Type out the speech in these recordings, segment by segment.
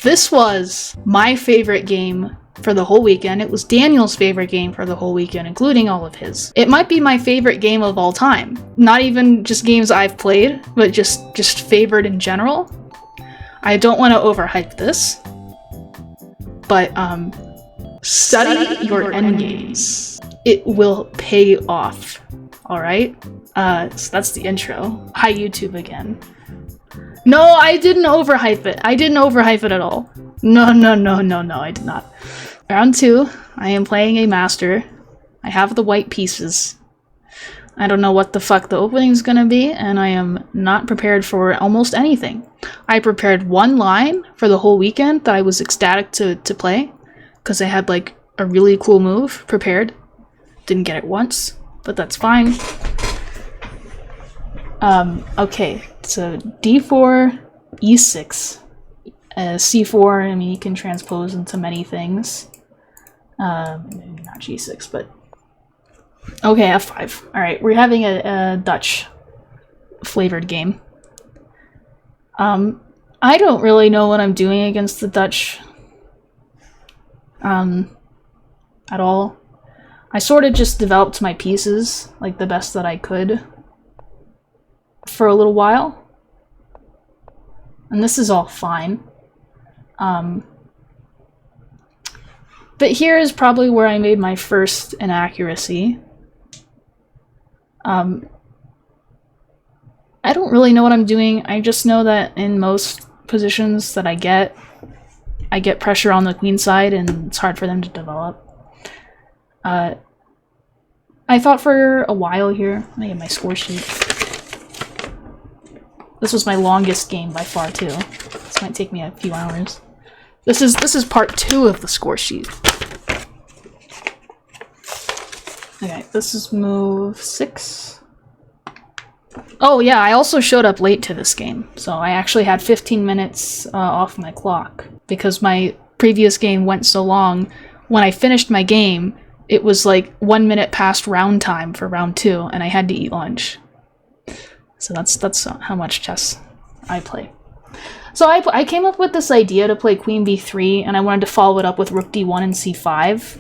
This was my favorite game for the whole weekend. It was Daniel's favorite game for the whole weekend, including all of his. It might be my favorite game of all time. Not even just games I've played, but just favorite in general. I don't want to overhype this, but study your endgames. It will pay off. All right? So that's the intro. Hi, YouTube again. No, I didn't overhype it. I didn't overhype it at all. No, I did not. Round 2, I am playing a master. I have the white pieces. I don't know what the fuck the opening is gonna be, and I am not prepared for almost anything. I prepared one line for the whole weekend that I was ecstatic to play, because I had like a really cool move prepared. Didn't get it once, but that's fine. Okay, so d4, e6, c4, I mean, you can transpose into many things. Maybe not g6, but... Okay, f5. Alright, we're having a Dutch flavored game. I don't really know what I'm doing against the Dutch. At all. I sort of just developed my pieces, like, the best that I could for a little while. And this is all fine. But here is probably where I made my first inaccuracy. I don't really know what I'm doing. I just know that in most positions that I get pressure on the queen side and it's hard for them to develop. I thought for a while here, let me get my score sheet. This was my longest game by far too. This might take me a few hours. This is part 2 of the score sheet. Okay, this is move 6. Oh yeah, I also showed up late to this game, so I actually had 15 minutes off my clock because my previous game went so long. When I finished my game, it was like 1 minute past round time for round 2, and I had to eat lunch. So that's how much chess I play. So I came up with this idea to play queen b3, and I wanted to follow it up with rook d1 and c5,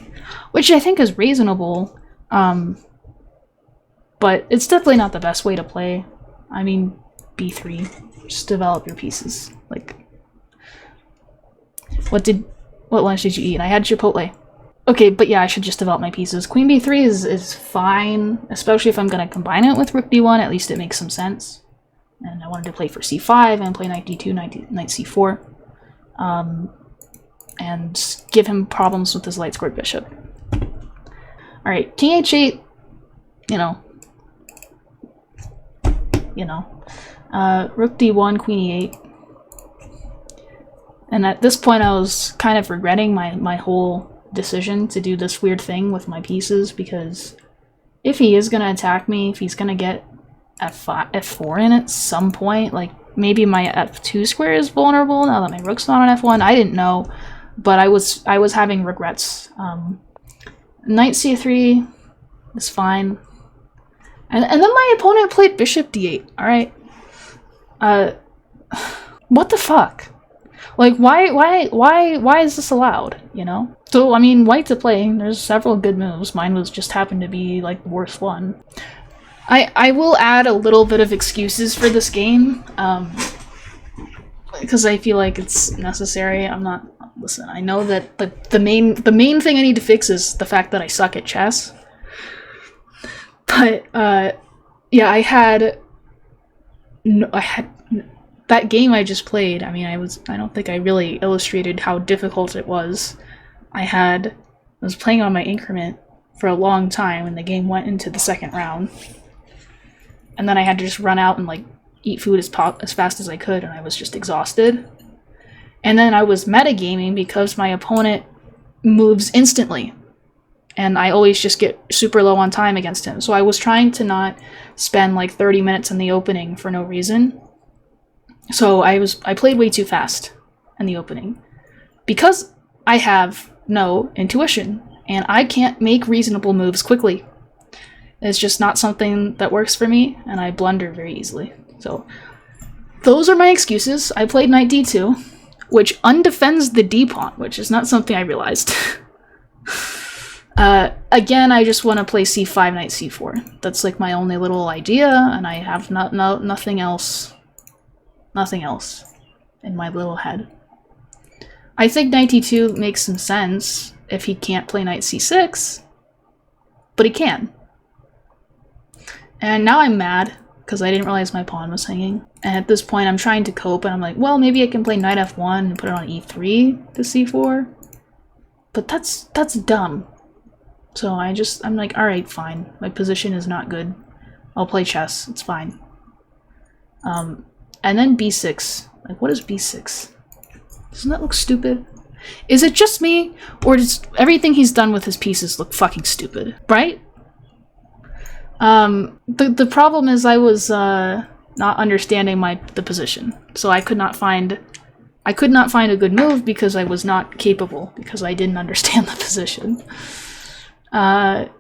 which I think is reasonable, but it's definitely not the best way to play. I mean, b3, just develop your pieces. Like, what lunch did you eat? I had Chipotle. Okay, but yeah, I should just develop my pieces. Queen b3 is fine, especially if I'm going to combine it with rook d1, at least it makes some sense. And I wanted to play for c5 and play knight d2, knight c4. And give him problems with his light-scored bishop. Alright, king h8, rook d1, queen e8. And at this point I was kind of regretting my whole decision to do this weird thing with my pieces, because if he is going to attack me, if he's going to get f4 in at some point, like maybe my f2 square is vulnerable now that my rook's not on f1, I didn't know, but I was having regrets. Knight c3 is fine, and then my opponent played bishop d8. Alright, what the fuck? Like, why is this allowed, So, I mean, white to play, there's several good moves. Mine was just happened to be, like, the worst one. I will add a little bit of excuses for this game, because I feel like it's necessary. Listen, I know that the main thing I need to fix is the fact that I suck at chess. But, yeah, I had that game I just played, I mean, I don't think I really illustrated how difficult it was. I was playing on my increment for a long time, and the game went into the second round. And then I had to just run out and, like, eat food as fast as I could, and I was just exhausted. And then I was metagaming because my opponent moves instantly. And I always just get super low on time against him. So I was trying to not spend, like, 30 minutes in the opening for no reason. So I played way too fast in the opening because I have no intuition and I can't make reasonable moves quickly. It's just not something that works for me, and I blunder very easily. So those are my excuses. I played knight d2. which undefends the d-pawn, which is not something I realized. Again, I just want to play c5, knight c4. That's like my only little idea, and I have nothing else in my little head. I think knight d2 makes some sense if he can't play knight c6, but he can. And now I'm mad because I didn't realize my pawn was hanging. And at this point I'm trying to cope, and I'm like, well, maybe I can play knight f1 and put it on e3 to c4. But that's dumb. So I'm like, alright, fine. My position is not good. I'll play chess. It's fine. And then b6. Like, what is b6? Doesn't that look stupid? Is it just me? Or does everything he's done with his pieces look fucking stupid? Right? The problem is I was not understanding the position. So I could not find a good move because I was not capable, because I didn't understand the position. Why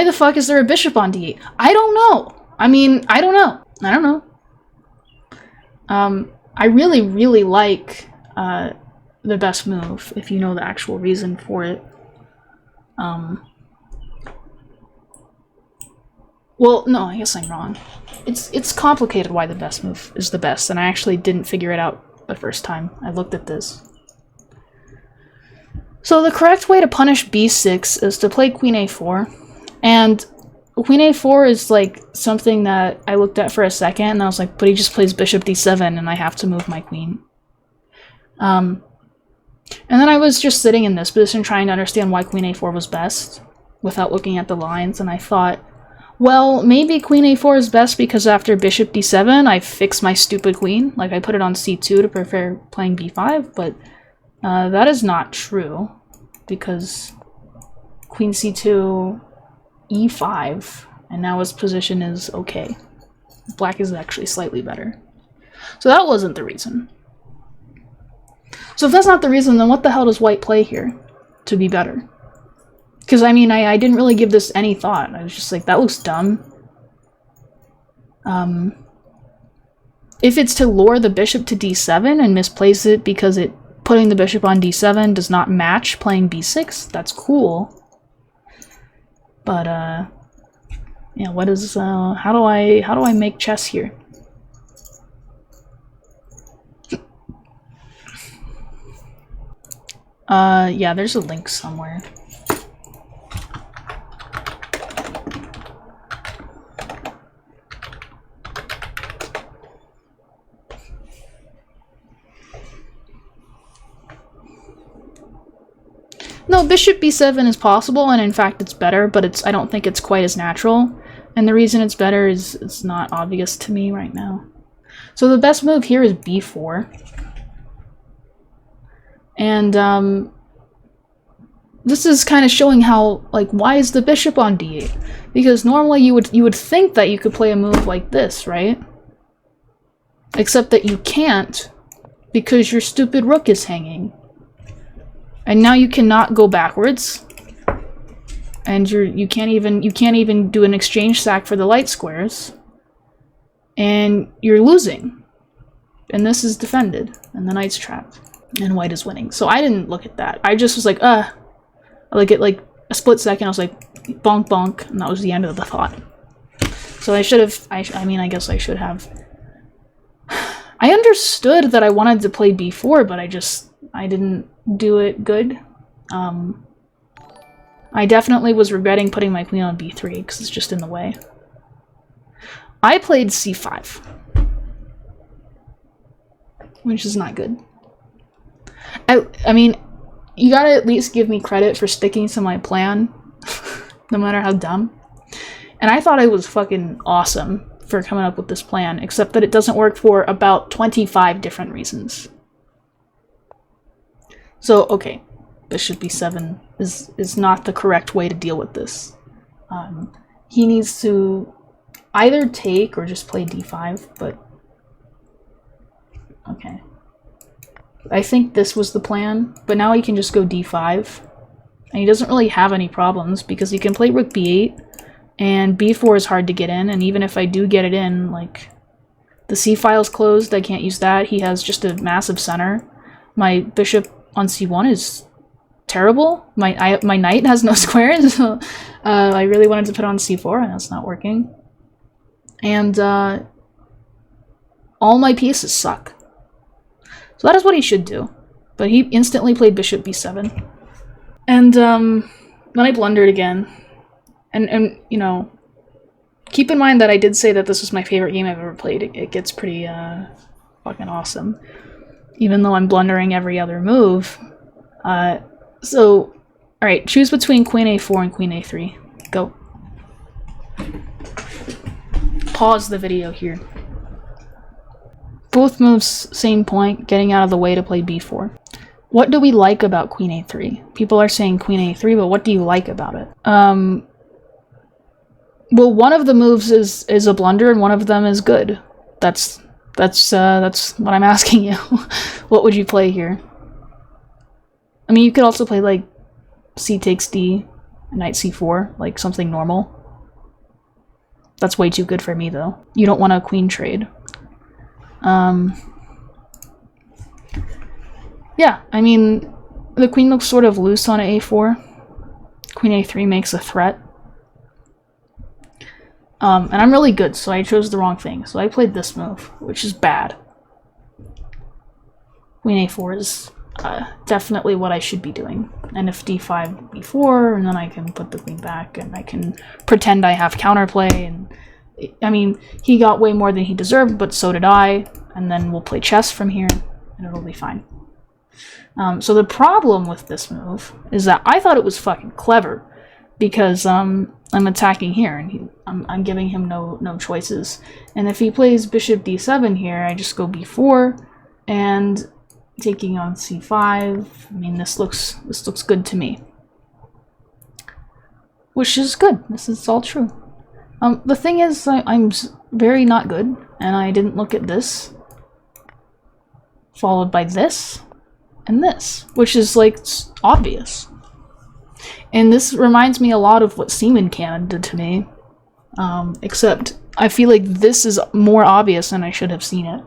the fuck is there a bishop on d8? I don't know. I mean, I don't know. I really, really like the best move, if you know the actual reason for it. Well, no, I guess I'm wrong. It's complicated why the best move is the best, and I actually didn't figure it out the first time I looked at this. So the correct way to punish b6 is to play queen a4, and queen a4 is like something that I looked at for a second, and I was like, but he just plays bishop d7, and I have to move my queen. And then I was just sitting in this position trying to understand why queen a4 was best, without looking at the lines, and I thought, well, maybe queen a4 is best because after bishop d7, I fix my stupid queen. Like, I put it on c2 to prepare playing b5, but that is not true, because queen c2, e5, and now his position is okay. Black is actually slightly better. So that wasn't the reason. So if that's not the reason, then what the hell does white play here to be better? Because, I mean, I didn't really give this any thought. I was just like, that looks dumb. If it's to lure the bishop to d7 and misplace it because putting the bishop on d7 does not match playing b6, that's cool. But, yeah, what is, how do I make chess here? Yeah, there's a link somewhere. No, bishop b7 is possible, and in fact it's better, but I don't think it's quite as natural. And the reason it's better is it's not obvious to me right now. So the best move here is b4. And this is kind of showing how, like, why is the bishop on d8? Because normally you would think that you could play a move like this, right? Except that you can't, because your stupid rook is hanging. And now you cannot go backwards, and you can't even do an exchange sack for the light squares, and you're losing. And this is defended, and the knight's trapped, and white is winning. So I didn't look at that. I just was like, like it like a split second. I was like, bonk bonk, and that was the end of the thought. So I should have. I mean, I guess I should have. I understood that I wanted to play b4, but I didn't do it good. I definitely was regretting putting my queen on b3 because it's just in the way. I played c5, which is not good. I mean, you gotta at least give me credit for sticking to my plan, no matter how dumb. And I thought I was fucking awesome for coming up with this plan, except that it doesn't work for about 25 different reasons. So, okay, bishop b7 is not the correct way to deal with this. He needs to either take or just play d5, but okay. I think this was the plan, but now he can just go d5, and he doesn't really have any problems because he can play rook b8, and b4 is hard to get in, and even if I do get it in, like, The c file's closed, I can't use that. He has just a massive center. My bishop on c1 is terrible. My knight has no squares. I really wanted to put on c4 and that's not working. And all my pieces suck. So that is what he should do. But he instantly played bishop b7. And then I blundered again. And you know, keep in mind that I did say that this was my favorite game I've ever played. It gets pretty fucking awesome. Even though I'm blundering every other move. So, alright, choose between queen a4 and queen a3. Go. Pause the video here. Both moves, same point, getting out of the way to play b4. What do we like about queen a3? People are saying queen a3, but what do you like about it? Well, one of the moves is a blunder, and one of them is good. That's what I'm asking you. What would you play here? I mean, you could also play like c takes d, knight c4, like something normal. That's way too good for me, though. You don't want a queen trade. Yeah, I mean, the queen looks sort of loose on a4. Queen a3 makes a threat. And I'm really good, so I chose the wrong thing. So I played this move, which is bad. Queen a4 is definitely what I should be doing. And if d5, b4, and then I can put the queen back, and I can pretend I have counterplay. And I mean, he got way more than he deserved, but so did I. And then we'll play chess from here, and it'll be fine. So the problem with this move is that I thought it was fucking clever, because I'm attacking here, and I'm giving him no choices. And if he plays bishop d7 here, I just go b4, and taking on c5. I mean, this looks good to me, which is good. This is all true. The thing is, I'm very not good, and I didn't look at this, followed by this, and this, which is like obvious. And this reminds me a lot of what Seaman Cannon did to me, except I feel like this is more obvious and I should have seen it.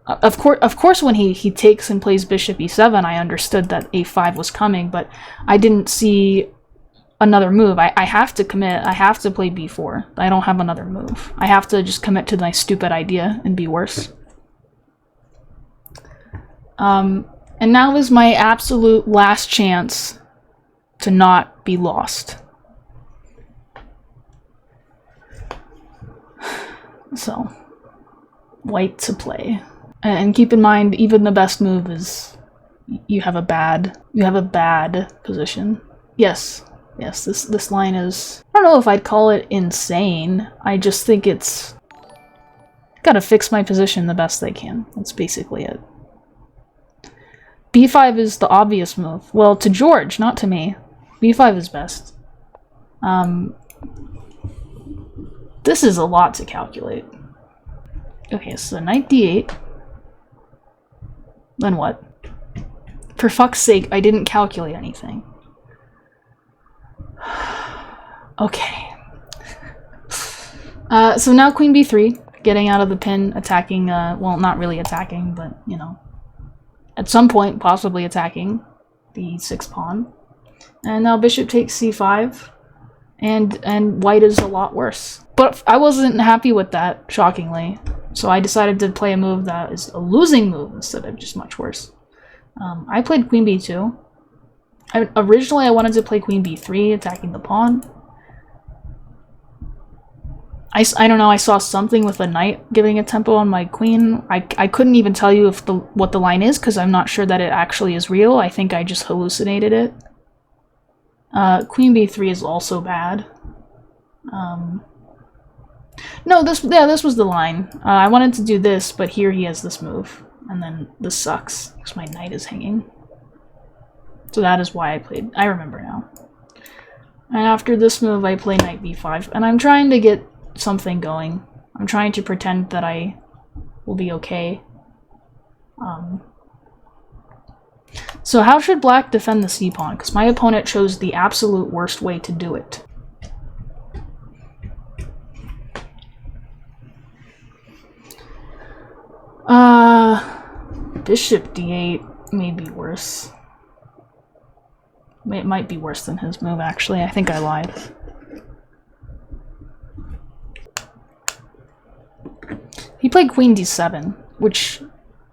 Of course, when he takes and plays bishop e7, I understood that a5 was coming, but I didn't see another move. I have to commit. I have to play b4. I don't have another move. I have to just commit to my stupid idea and be worse. And now is my absolute last chance to not be lost. So, white to play. And keep in mind, even the best move is you have a bad position. Yes, this line is, I don't know if I'd call it insane. I just think it's gotta fix my position the best I can. That's basically it. b5 is the obvious move. Well, to George, not to me. b5 is best. This is a lot to calculate. Okay, so knight d8. Then what? For fuck's sake, I didn't calculate anything. Okay. So now queen b3, getting out of the pin, attacking, well, not really attacking, but, you know, at some point, possibly attacking the e6 pawn. And now bishop takes c5, and white is a lot worse. But I wasn't happy with that, shockingly. So I decided to play a move that is a losing move instead of just much worse. I played queen b2. Originally, I wanted to play queen b3, attacking the pawn. I don't know, I saw something with a knight giving a tempo on my queen. I couldn't even tell you if what the line is, because I'm not sure that it actually is real. I think I just hallucinated it. Queen b3 is also bad. No, this was the line. I wanted to do this, but here he has this move. And then this sucks, because my knight is hanging. So that is why I played. I remember now. And after this move, I play knight b5. And I'm trying to get something going. I'm trying to pretend that I will be okay. So how should black defend the c-pawn? Because my opponent chose the absolute worst way to do it. Bishop d8 may be worse. It might be worse than his move, actually. I think I lied. He played queen d7, which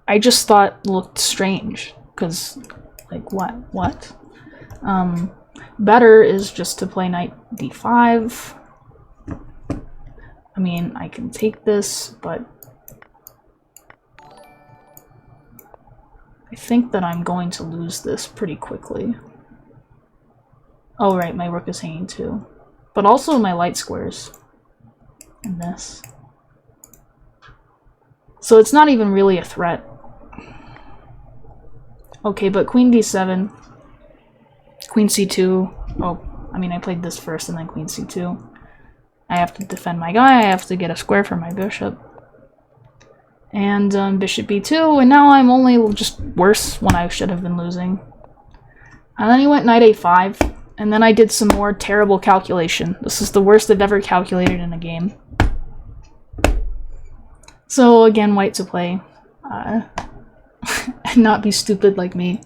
I just thought looked strange, because, like, what? Better is just to play knight d5. I mean, I can take this, but I think that I'm going to lose this pretty quickly. Oh right, my rook is hanging too. But also my light squares. And this. So it's not even really a threat. Okay, but queen d7, queen c2. Oh, I mean I played this first and then queen c2. I have to defend my guy, I have to get a square for my bishop. And bishop b2, and now I'm only just worse when I should have been losing. And then he went knight a5, and then I did some more terrible calculation. This is the worst I've ever calculated in a game. So again, white to play. And not be stupid like me.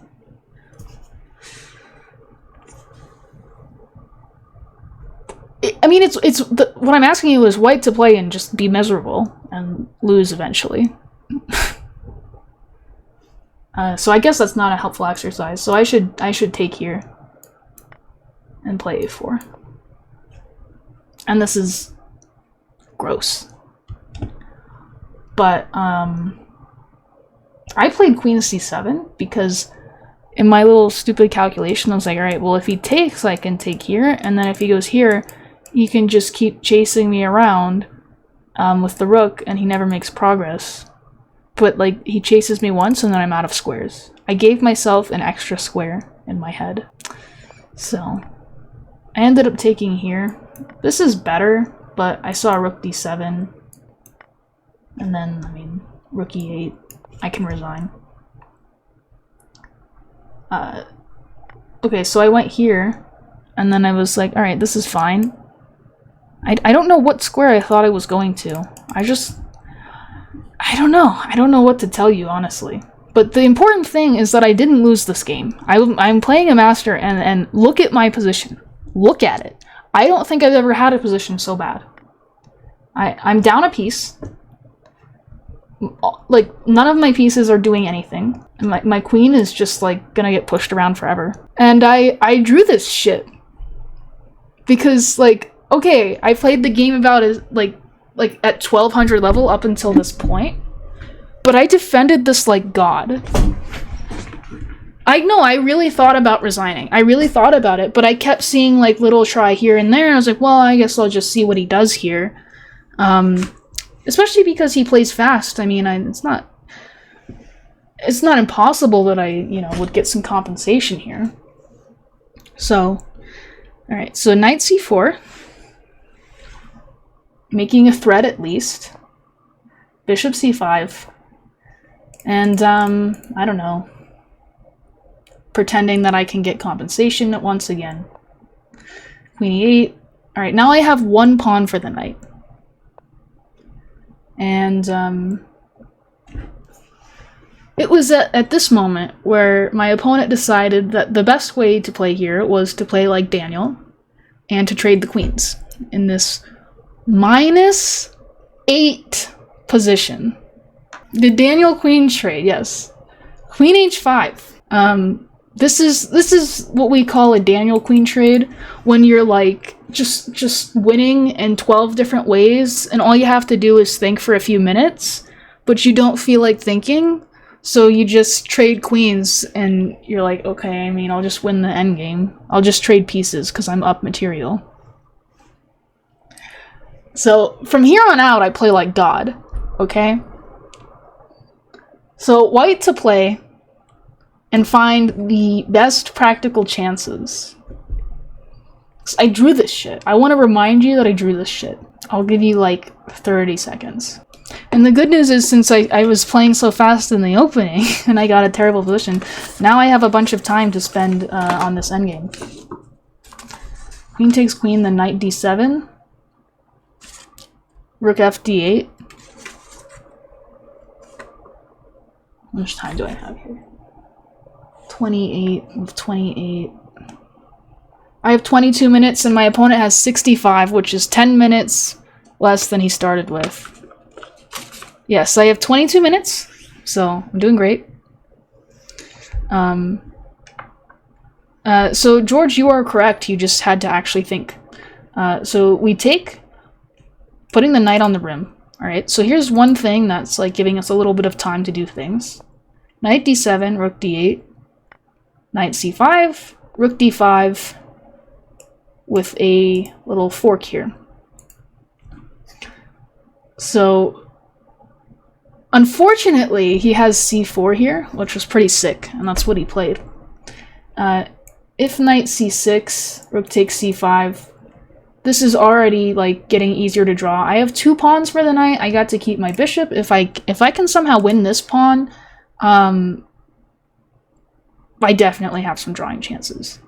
I mean, what I'm asking you is white to play and just be miserable and lose eventually. So I guess that's not a helpful exercise. So I should take here and play a4. And this is gross. But I played queen c7 because in my little stupid calculation I was like, all right, well if he takes, I can take here, and then if he goes here, he can just keep chasing me around with the rook, and he never makes progress. But, like, he chases me once, and then I'm out of squares. I gave myself an extra square in my head. So, I ended up taking here. This is better, but I saw rook d7. And then, I mean, rook e8. I can resign. Okay, so I went here, and then I was like, alright, this is fine. I don't know what square I thought I was going to. I don't know. I don't know what to tell you, honestly. But the important thing is that I didn't lose this game. I'm playing a master, and look at my position. Look at it. I don't think I've ever had a position so bad. I'm down a piece. Like, none of my pieces are doing anything. And my queen is just, like, gonna get pushed around forever. And I drew this shit. Because, like, okay, I played the game about as, like at 1200 level up until this point. But I defended this like God. I really thought about resigning. I really thought about it, but I kept seeing like little try here and there. And I was like, well, I guess I'll just see what he does here. Especially because he plays fast. I mean, it's not impossible that I, would get some compensation here. So, all right, so knight c4. Making a threat at least. Bishop c5. And, I don't know. Pretending that I can get compensation once again. Queen e8. Alright, now I have one pawn for the knight. And, it was at this moment where my opponent decided that the best way to play here was to play like Daniel and to trade the queens in this -8 position. The Daniel queen trade, yes. Queen h5. This is what we call a Daniel queen trade, when you're like just winning in 12 different ways and all you have to do is think for a few minutes, but you don't feel like thinking, so you just trade queens and you're like, okay, I mean, I'll just win the endgame. I'll just trade pieces because I'm up material. So, from here on out, I play like God, okay? So, white to play and find the best practical chances. I drew this shit. I want to remind you that I drew this shit. I'll give you, like, 30 seconds. And the good news is, since I was playing so fast in the opening, and I got a terrible position, now I have a bunch of time to spend on this endgame. Queen takes queen, then knight d7. Rook f d8. How much time do I have here? 28 with 28. I have 22 minutes and my opponent has 65, which is 10 minutes less than he started with. Yes, I have 22 minutes, so I'm doing great. So George, you are correct. You just had to actually think. So we take putting the knight on the rim. All right. So here's one thing that's like giving us a little bit of time to do things. Knight d7, rook d8, knight c5, rook d5, with a little fork here. So unfortunately, he has c4 here, which was pretty sick, and that's what he played. If knight c6, rook takes c5, this is already like getting easier to draw. I have 2 pawns for the knight. I got to keep my bishop. If I can somehow win this pawn, I definitely have some drawing chances.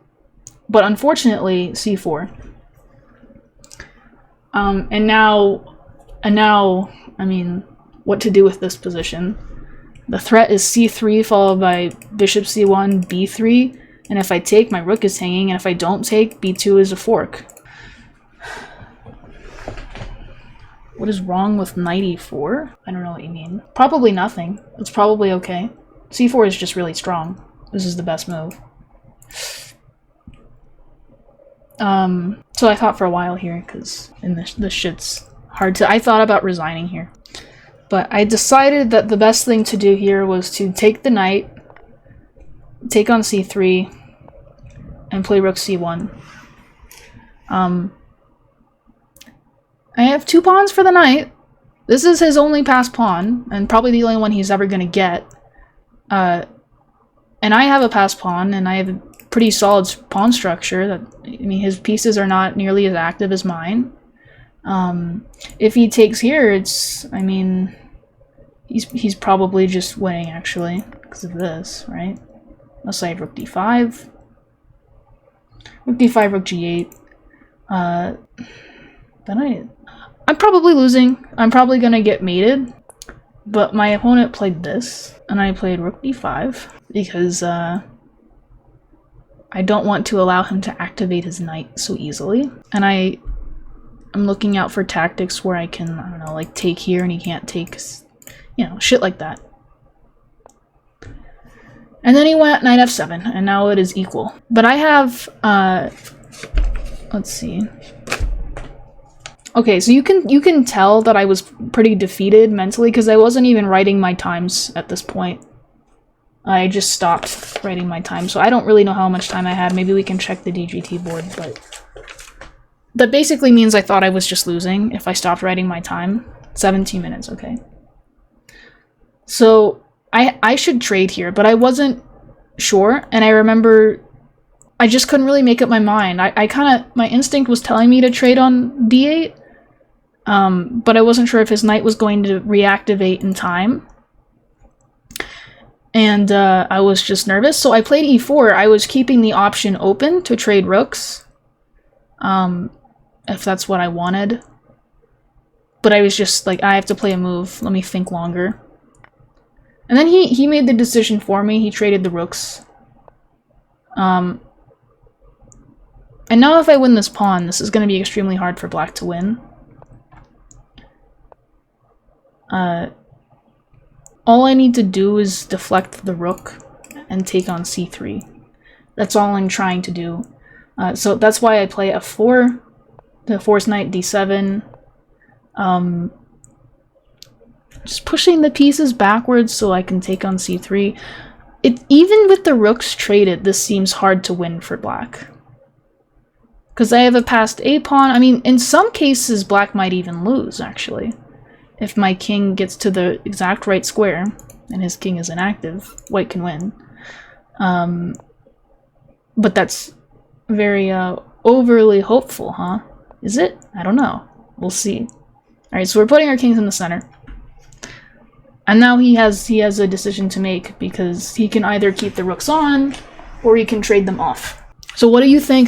But unfortunately, c4. And now, I mean, what to do with this position? The threat is c3 followed by bishop c1, b3. And if I take, my rook is hanging, and if I don't take, b2 is a fork. What is wrong with knight e4? I don't know what you mean. Probably nothing. It's probably okay. c4 is just really strong. This is the best move. So I thought for a while here, because this shit's hard to... I thought about resigning here. But I decided that the best thing to do here was to take the knight, take on c3, and play rook c1. I have 2 pawns for the knight. This is his only passed pawn, and probably the only one he's ever going to get. And I have a passed pawn, and I have a pretty solid pawn structure. That, I mean, his pieces are not nearly as active as mine. If he takes here, it's... I mean... He's probably just winning, actually, because of this, right? Unless I have rook d5. Rook d5, rook g8. Then I'm probably losing. I'm probably gonna get mated. But my opponent played this, and I played rook d5, because I don't want to allow him to activate his knight so easily. And I'm looking out for tactics where I can, I don't know, like take here and he can't take... You know, shit like that. And then he went knight f7, and now it is equal. But I have, let's see. Okay, so you can tell that I was pretty defeated mentally, because I wasn't even writing my times at this point. I just stopped writing my time, so I don't really know how much time I had. Maybe we can check the DGT board, but... That basically means I thought I was just losing if I stopped writing my time. 17 minutes, okay. So, I should trade here, but I wasn't sure, and I remember I just couldn't really make up my mind. I kind of, my instinct was telling me to trade on b8, but I wasn't sure if his knight was going to reactivate in time. And I was just nervous, so I played e4. I was keeping the option open to trade rooks, if that's what I wanted. But I was just like, I have to play a move, let me think longer. And then he made the decision for me. He traded the rooks. And now if I win this pawn, this is going to be extremely hard for black to win. All I need to do is deflect the rook and take on c3. That's all I'm trying to do. So that's why I play f4, to force knight d7. Just pushing the pieces backwards so I can take on c3. Even with the rooks traded, this seems hard to win for black. Because I have a passed a pawn. I mean, in some cases, black might even lose, actually. If my king gets to the exact right square, and his king is inactive, white can win. But that's very overly hopeful, huh? Is it? I don't know. We'll see. Alright, so we're putting our kings in the center. And now he has a decision to make, because he can either keep the rooks on, or he can trade them off. So what do you think,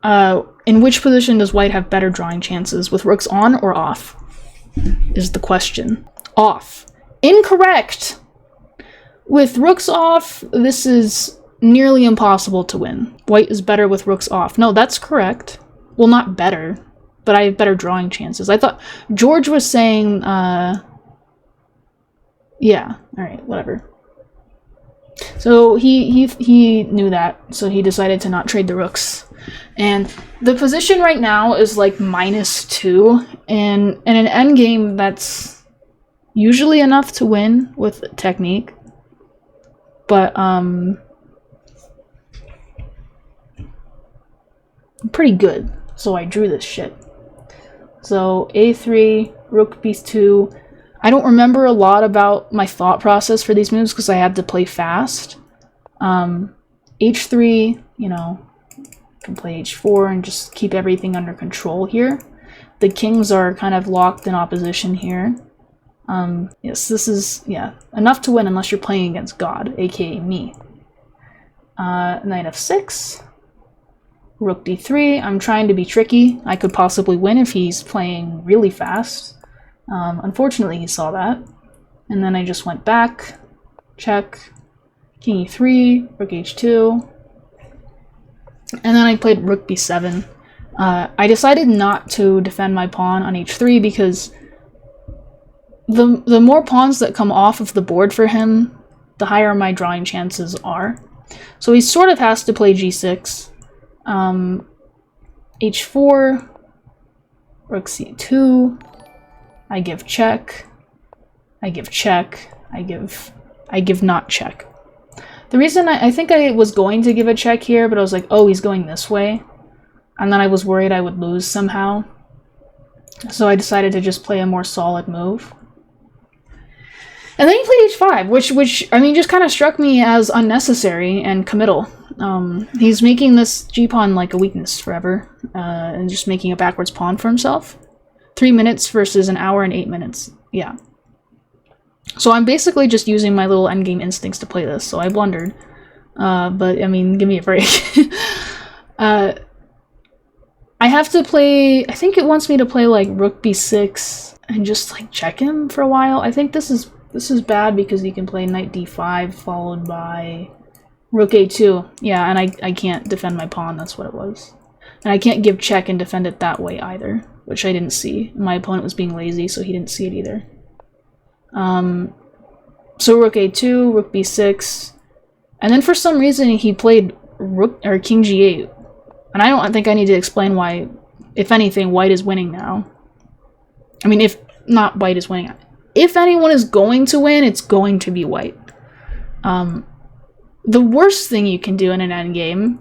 in which position does white have better drawing chances, with rooks on or off? Is the question. Off. Incorrect! With rooks off, this is nearly impossible to win. White is better with rooks off. No, that's correct. Well, not better, but I have better drawing chances. I thought George was saying, yeah, alright, whatever. So he knew that, so he decided to not trade the rooks. And the position right now is like -2, and in an endgame that's usually enough to win with technique. But pretty good. So I drew this shit. So A3, Rook B2. I don't remember a lot about my thought process for these moves because I had to play fast. H3, you know, can play H4 and just keep everything under control here. The kings are kind of locked in opposition here. Yes, this is, yeah, enough to win unless you're playing against God, aka me. Knight F6. Rook D3. I'm trying to be tricky. I could possibly win if he's playing really fast. Unfortunately, he saw that. And then I just went back. Check. King E3. Rook H2. And then I played Rook B7. I decided not to defend my pawn on H3 because the more pawns that come off of the board for him, the higher my drawing chances are. So he sort of has to play G6. H4, Rook C2, I give check, I give check, I give not check. The reason I think I was going to give a check here, but I was like, oh, he's going this way. And then I was worried I would lose somehow. So I decided to just play a more solid move. And then he played H5, which I mean, just kind of struck me as unnecessary and committal. He's making this G-pawn like a weakness forever, and just making a backwards pawn for himself. 3 minutes versus an hour and 8 minutes. Yeah. So I'm basically just using my little endgame instincts to play this, so I blundered. But, I mean, give me a break. I have to play... I think it wants me to play, like, Rook B6 and just, like, check him for a while. I think this is bad because you can play Knight D5 followed by Rook A2. Yeah, and I can't defend my pawn, that's what it was. And I can't give check and defend it that way either, which I didn't see. My opponent was being lazy, so he didn't see it either. So Rook A2, Rook B6, and then for some reason he played Rook or King G8. And I don't think I need to explain why, if anything, white is winning now. I mean, if not white is winning. If anyone is going to win, it's going to be white. The worst thing you can do in an endgame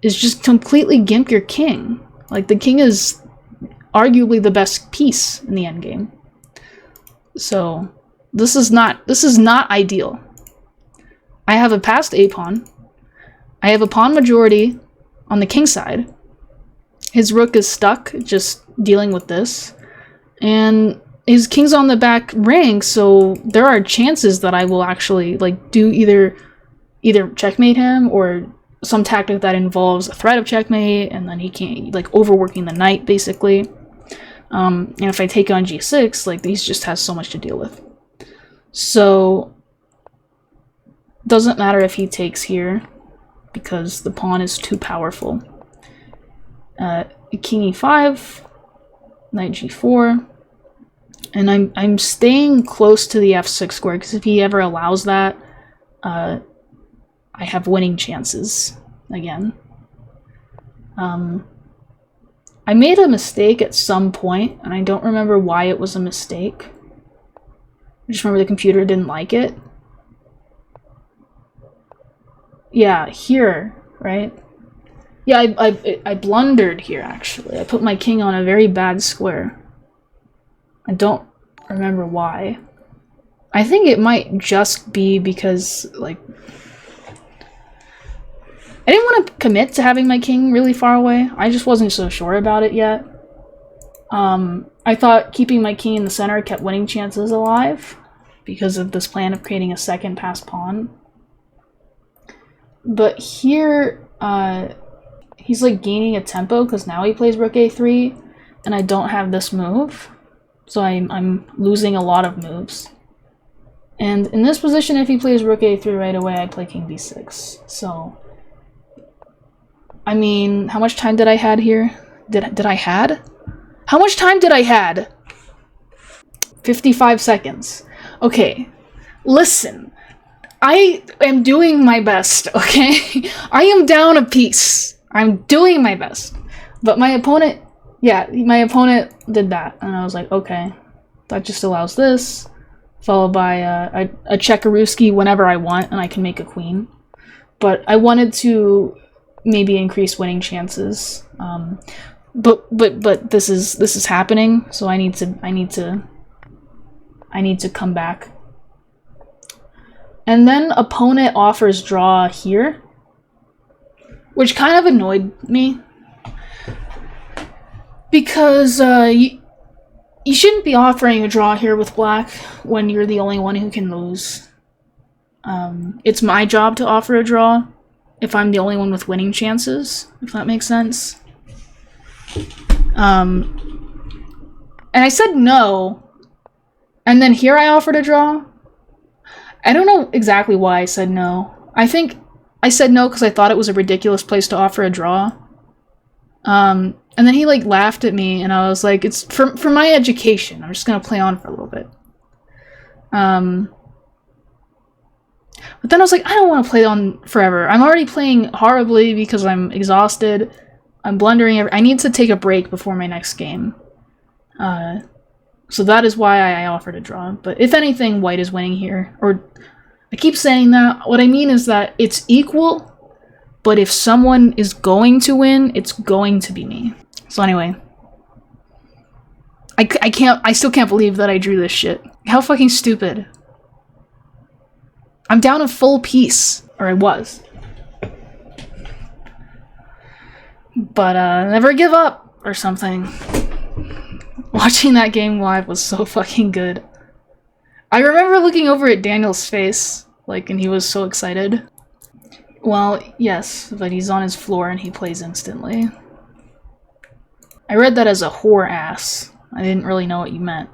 is just completely gimp your king. Like, the king is arguably the best piece in the endgame. So, this is not ideal. I have a passed A-pawn. I have a pawn majority on the king side. His rook is stuck, just dealing with this. And his king's on the back rank, so there are chances that I will actually, like, do either checkmate him or some tactic that involves a threat of checkmate, and then he can't, like, overworking the knight, basically. And if I take on G6, like, he just has so much to deal with. So, doesn't matter if he takes here, because the pawn is too powerful. King E5, Knight G4, and I'm staying close to the F6 square, because if he ever allows that, I have winning chances again. I made a mistake at some point, and I don't remember why it was a mistake. I just remember the computer didn't like it. Yeah, here, right? Yeah, I blundered here, actually. I put my king on a very bad square. I don't remember why. I think it might just be because, like, I didn't want to commit to having my king really far away. I just wasn't so sure about it yet. I thought keeping my king in the center kept winning chances alive because of this plan of creating a second passed pawn. But here, he's like gaining a tempo because now he plays Rook A3, and I don't have this move. So I'm losing a lot of moves. And in this position, if he plays rook a3 right away, I play king b6. So, I mean, how much time did I had here? Did I had? How much time did I had? 55 seconds. Okay, listen. I am doing my best, okay? I am down a piece. I'm doing my best. But my opponent, yeah, my opponent did that. And I was like, okay, that just allows this. Followed by a Chekaruski whenever I want, and I can make a queen. But I wanted to maybe increase winning chances. But this is happening, so I need to come back. And then opponent offers draw here, which kind of annoyed me because you shouldn't be offering a draw here with black when you're the only one who can lose. It's my job to offer a draw if I'm the only one with winning chances, if that makes sense. And I said no, and then here I offered a draw. I don't know exactly why I said no. I think I said no because I thought it was a ridiculous place to offer a draw. And then he like laughed at me, and I was like, it's for my education. I'm just gonna play on for a little bit. But then I was like, I don't want to play on forever. I'm already playing horribly because I'm exhausted. I'm blundering. I need to take a break before my next game. So that is why I offered a draw. But if anything, white is winning here. Or I keep saying that. What I mean is that it's equal, but if someone is going to win, it's going to be me. So anyway, I still can't believe that I drew this shit. How fucking stupid. I'm down a full piece, or I was. But never give up or something. Watching that game live was so fucking good. I remember looking over at Daniel's face, like, and he was so excited. Well, yes, but he's on his floor and he plays instantly. I read that as a whore ass. I didn't really know what you meant.